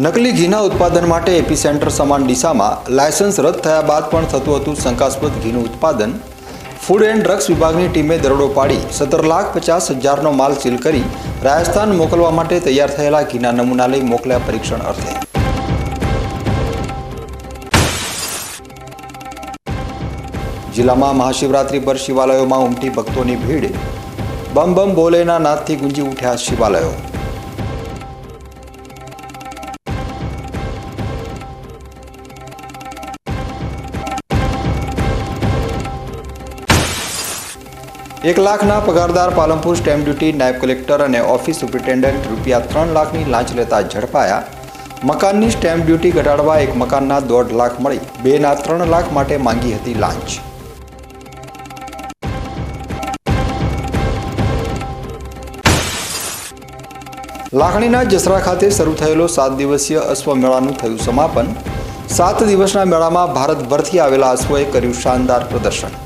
નકલી ઘીના ઉત્પાદન માટે એપીસેન્ટર સમાન ડીસામાં લાયસન્સ રદ થયા બાદ પણ થતું હતું શંકાસ્પદ ઘીનું ઉત્પાદન. ફૂડ એન્ડ ડ્રગ્સ વિભાગની ટીમે દરોડો પાડી 17,50,000નો માલ સીલ કરી રાજસ્થાન મોકલવા માટે તૈયાર થયેલા ઘીના નમૂના લઈ મોકલ્યા પરીક્ષણ અર્થે. જિલ્લામાં મહાશિવરાત્રી પર શિવાલયોમાં ઉમટી ભક્તોની ભીડ. બમ બમ બોલેના નાદથી ગુંજી ઉઠ્યા શિવાલયો. ₹1 લાખના પગારદાર પાલનપુર સ્ટેમ્પ ડ્યુટી નાયબ કલેક્ટર અને ઓફિસ સુપ્રિન્ટેન્ડન્ટ ₹3 લાખની લાંચ લેતા ઝડપાયા. મકાનની સ્ટેમ્પ ડ્યુટી ઘટાડવા એક મકાનના 1.5 લાખ મળી 2ના 3 લાખ માટે માંગી હતી લાંચ. લાખણીના જસરા ખાતે શરૂ થયેલો 7 દિવસીય અશ્વ મેળાનું થયું સમાપન. 7 દિવસના મેળામાં ભારતભરથી આવેલા અશ્વએ કર્યું શાનદાર પ્રદર્શન.